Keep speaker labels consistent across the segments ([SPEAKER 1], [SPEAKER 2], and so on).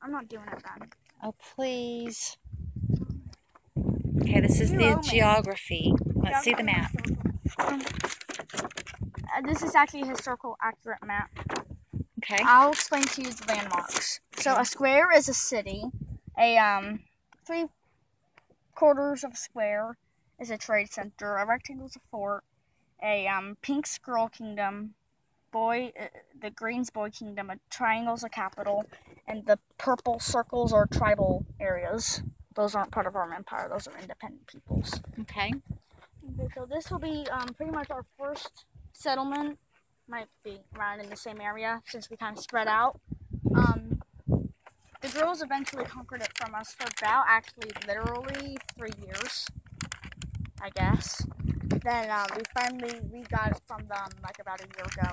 [SPEAKER 1] I'm not doing it then.
[SPEAKER 2] Oh, please. Okay, this is the geography. Let's see the map.
[SPEAKER 1] This is actually a historical accurate map.
[SPEAKER 2] Okay.
[SPEAKER 1] I'll explain to you the landmarks. So a square is a city. A 3/4 of a square is a trade center. A rectangle is a fort. A pink squirrel kingdom. The green's boy kingdom. A triangle's a capital. And the purple circles are tribal areas. Those aren't part of our empire. Those are independent peoples.
[SPEAKER 2] Okay.
[SPEAKER 1] So this will be pretty much our first settlement. Might be around in the same area since we kind of spread out. The girls eventually conquered it from us for about actually literally 3 years, I guess. Then we got it from them like about a year ago.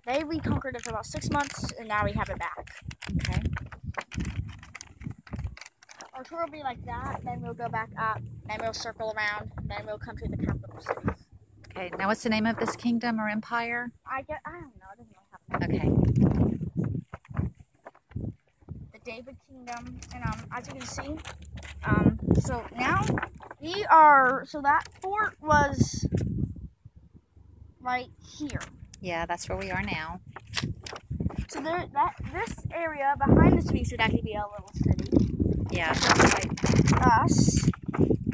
[SPEAKER 1] They reconquered it for about 6 months, and now we have it back.
[SPEAKER 2] Okay.
[SPEAKER 1] Our tour will be like that, then we'll go back up, then we'll circle around, then we'll come to the capital cities.
[SPEAKER 2] Okay, now what's the name of this kingdom or empire?
[SPEAKER 1] I don't know, it doesn't really have
[SPEAKER 2] Okay.
[SPEAKER 1] the David Kingdom, and as you can see, so now so that fort was right here.
[SPEAKER 2] Yeah, that's where we are now.
[SPEAKER 1] So this area behind the streets would actually be a little city.
[SPEAKER 2] Yeah.
[SPEAKER 1] Like us.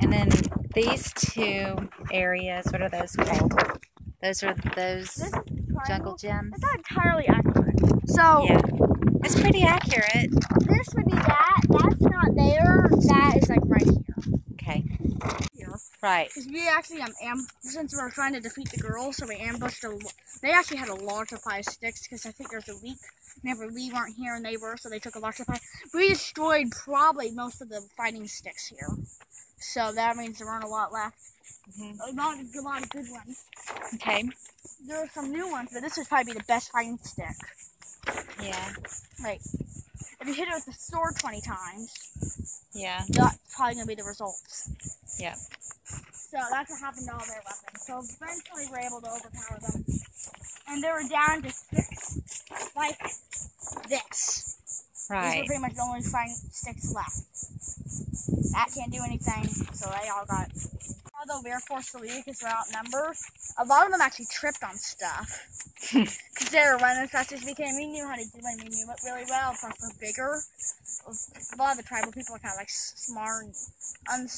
[SPEAKER 2] And then these two areas, what are those called? Those are those jungle gyms.
[SPEAKER 1] It's not entirely accurate. So
[SPEAKER 2] yeah, it's pretty accurate.
[SPEAKER 1] This would be that. That's not there. That is like right here.
[SPEAKER 2] Okay.
[SPEAKER 1] Here.
[SPEAKER 2] Right.
[SPEAKER 1] Because we actually since we were trying to defeat the girls, so we ambushed they actually had a large supply of sticks because I think there's a leak. Whenever we weren't here and they were, so they took a large supply. We destroyed probably most of the fighting sticks here. So that means there aren't a lot left. Not a lot of good ones.
[SPEAKER 2] Okay.
[SPEAKER 1] There are some new ones, but this would probably be the best fighting stick.
[SPEAKER 2] Yeah.
[SPEAKER 1] Like, if you hit it with the sword 20 times,
[SPEAKER 2] yeah,
[SPEAKER 1] that's probably going to be the results.
[SPEAKER 2] Yeah.
[SPEAKER 1] So that's what happened to all their weapons. So eventually we were able to overpower them. And they were down to 6, like this.
[SPEAKER 2] Right.
[SPEAKER 1] These were pretty much the only fighting sticks left. That can't do anything, so they all got... Although we were forced to leave because we're outnumbered, a lot of them actually tripped on stuff. Because they were running as fast as we can. We knew how to do it, we knew it really well, plus we're bigger. A lot of the tribal people are kind of like smart and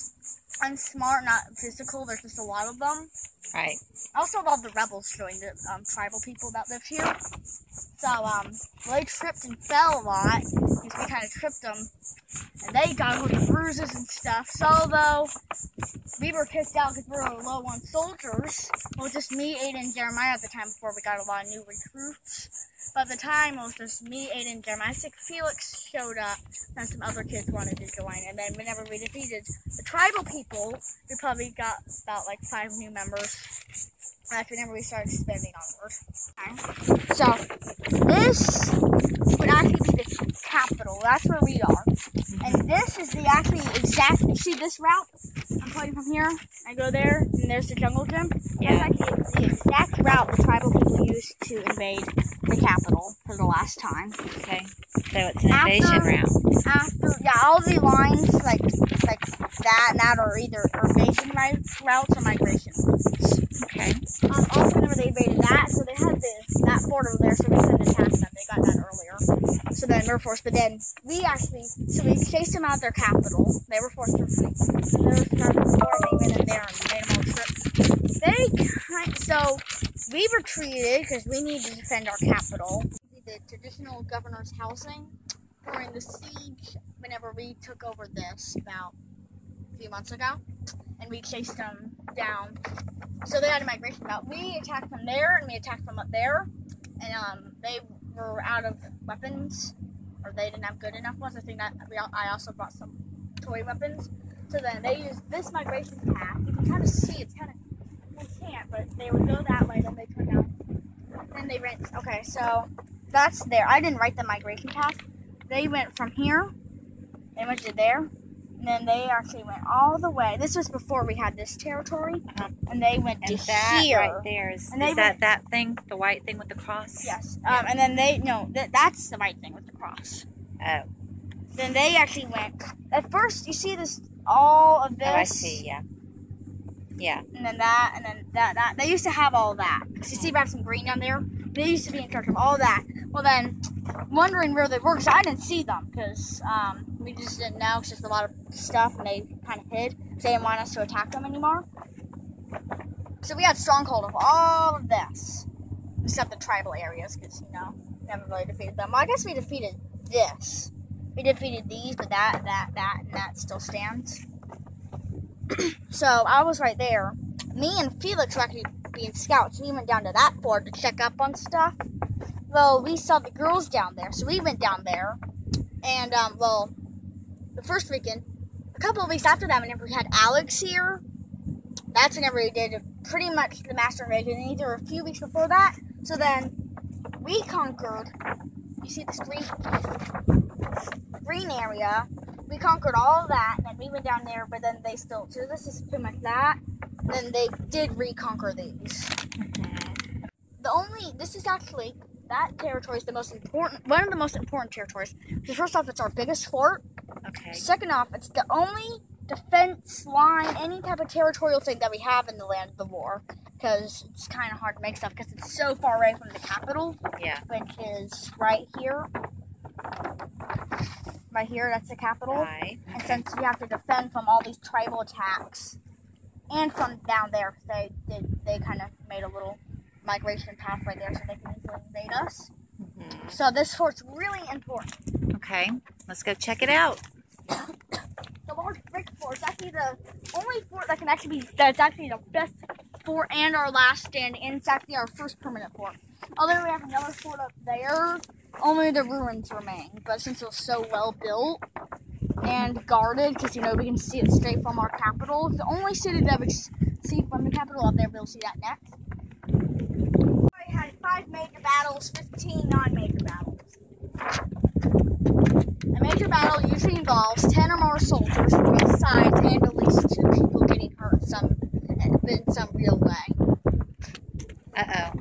[SPEAKER 1] unsmart, not physical. There's just a lot of them.
[SPEAKER 2] Right.
[SPEAKER 1] Also, a lot of the rebels joined the tribal people that lived here. So, they tripped and fell a lot, because we kind of tripped them, and they got a bunch of bruises and stuff. So, though, we were pissed out because we were low on soldiers. Well, just me, Aiden, and Jeremiah at the time before we got a lot of new recruits. But at the time, it was just me, Aiden, and Jeremiah. I think Felix showed up, and some other kids wanted to join. And then whenever we defeated the tribal people, we probably got about like 5 new members. That's whenever we started expanding onward. Okay. So, this would actually be the capital. That's where we are. And this is the actually exact, see this route? I'm pointing from here, I go there, and there's the jungle gym.
[SPEAKER 2] Yeah.
[SPEAKER 1] That's actually the exact route the tribal people used to invade the capital for the last time.
[SPEAKER 2] Okay. So it's an invasion route.
[SPEAKER 1] Yeah, all the lines like that and that are either invasion routes or migration routes.
[SPEAKER 2] Okay.
[SPEAKER 1] Also, whenever they invaded that, so they had that fort over there, so we couldn't attack them. They got that earlier. So then we were forced, but then we chased them out of their capital. They were forced to retreat. They were starting before they went in there and made them all trip. So we retreated because we needed to defend our capital. The traditional governor's housing during the siege whenever we took over this about a few months ago, and we chased them down. So they had a migration route. We attacked them there, and we attacked them up there, and they were out of weapons, or they didn't have good enough ones. I think that I also brought some toy weapons. So then they used this migration path. You can kind of see it's kind of, you can't, but they would go that way, then they turn down. Then they went, okay, so that's there. I didn't write the migration path. They went from here, they went to there, and then they actually went all the way. This was before we had this territory, and they went to here.
[SPEAKER 2] Right there is that thing, the white thing with the cross?
[SPEAKER 1] Yes. And then that's the white thing with the cross.
[SPEAKER 2] Oh.
[SPEAKER 1] then they actually went. At first, you see this, all of this.
[SPEAKER 2] Oh, I see. Yeah. Yeah.
[SPEAKER 1] And then that, and then that. They used to have all that. So you see, we have some green down there. They used to be in charge of all that. Well, then, wondering where they were, because I didn't see them, because we just didn't know. It's just a lot of stuff, and they kind of hid. Because they didn't want us to attack them anymore. So we had stronghold of all of this, except the tribal areas, because, we haven't really defeated them. Well, I guess we defeated this. We defeated these, but that, and that still stands. So I was right there. Me and Felix were actually being scouts. We went down to that fort to check up on stuff. Well, we saw the girls down there, so we went down there. And, the first weekend, a couple of weeks after that, whenever we had Alex here, that's whenever we did pretty much the Master Invasion. And either a few weeks before that. So then, we conquered, you see this green area. We conquered all of that, and then we went down there, but then they still, so this is pretty much that. Then they did reconquer these. This is actually, that territory is the most important, one of the most important territories. So first off, it's our biggest fort.
[SPEAKER 2] Okay.
[SPEAKER 1] Second off, it's the only defense line, any type of territorial thing that we have in the land of the war. Because it's kind of hard to make stuff, because it's so far away from the capital.
[SPEAKER 2] Yeah.
[SPEAKER 1] Which is right here. Right here, that's the capital.
[SPEAKER 2] Right.
[SPEAKER 1] And since we have to defend from all these tribal attacks, and from down there, they kind of made a little migration path right there so they can easily invade us. So this fort's really important.
[SPEAKER 2] Okay, let's go check it out.
[SPEAKER 1] The large brick fort is actually the only fort that can actually be, that's actually the best fort and our last stand, and it's actually our first permanent fort. Although we have another fort up there, only the ruins remain. But since it was so well built and guarded, because we can see it straight from our capital. It's the only city that we see from the capital up there. We'll see that next. We had 5 major battles, 15 non-major battles. A major battle usually involves 10 or more soldiers from both sides and at least 2 people getting hurt in some real way.
[SPEAKER 2] Uh-oh.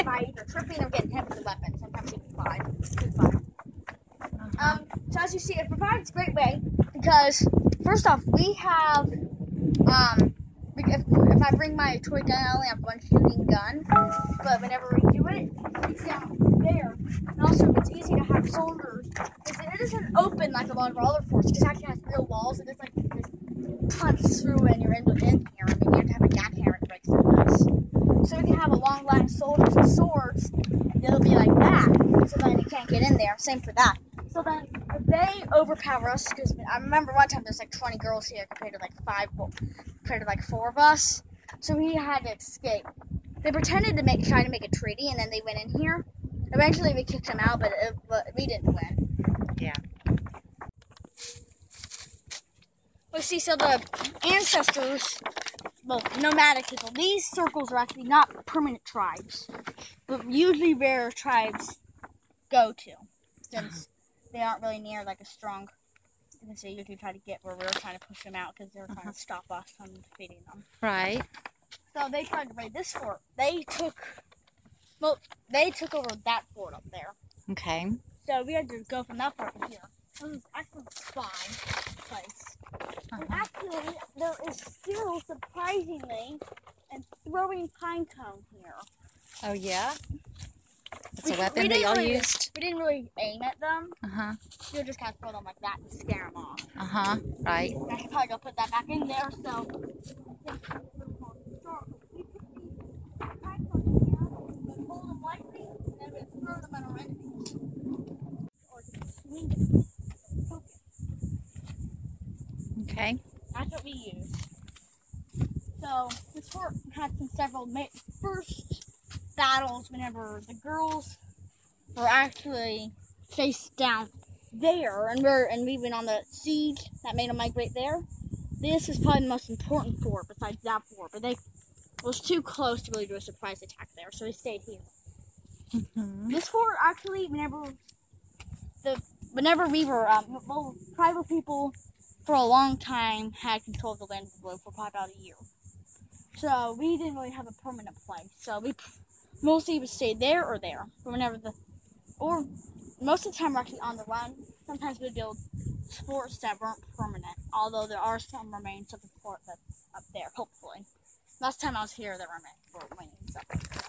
[SPEAKER 1] By either tripping or getting hit with a weapon, sometimes even 5. So as you see, it provides a great way because, first off, we have, if I bring my toy gun, I only have one shooting gun, but whenever we do it, it's down there. And also, it's easy to have soldiers, because it isn't open like a lot of our other forts, because it actually has real walls, and it's like you just punch through and you're in here. I mean, you have to have a jackhammer to break through this. So we can have a long line of soldiers with swords, and it'll be like that, so then you can't get in there. Same for that. So then, if they overpower us, because I remember one time there's like 20 girls here compared to like 4 of us, so we had to escape. They pretended to try to make a treaty, and then they went in here. Eventually we kicked them out, but we didn't win.
[SPEAKER 2] Yeah.
[SPEAKER 1] Well, see, so the ancestors, well, nomadic people, these circles are actually not permanent tribes, but usually where tribes go to, since they aren't really near like a strong, they usually try to get where we're trying to push them out because they're trying to stop us from defeating them.
[SPEAKER 2] Right.
[SPEAKER 1] So they tried to raid this fort. They took over that fort up there.
[SPEAKER 2] Okay.
[SPEAKER 1] So we had to go from that fort to here. This is actually a spy place. And actually, there is still, surprisingly, a throwing pine cone here.
[SPEAKER 2] Oh, yeah? That's a weapon that y'all used?
[SPEAKER 1] We didn't really aim at them.
[SPEAKER 2] Uh-huh.
[SPEAKER 1] We would just kind of throw them like that to scare them off.
[SPEAKER 2] Uh-huh. Right.
[SPEAKER 1] I should probably go put that back in there, so... We put the pine cones in here, and hold them lightly, and then we throw them at our enemies. Or swing them.
[SPEAKER 2] Okay.
[SPEAKER 1] That's what we use. So, this fort had several first battles whenever the girls were actually chased down there, and we went on the siege that made them migrate there. This is probably the most important fort besides that fort, but it was too close to really do a surprise attack there, so we stayed here. This fort actually, whenever we were, tribal people for a long time had control of the land of the blue for probably about a year. So we didn't really have a permanent place. So we mostly would stay there or there. or most of the time we're actually on the run. Sometimes we build forts that weren't permanent, although there are some remains of the fort that's up there, hopefully. Last time I was here, there were remains up there.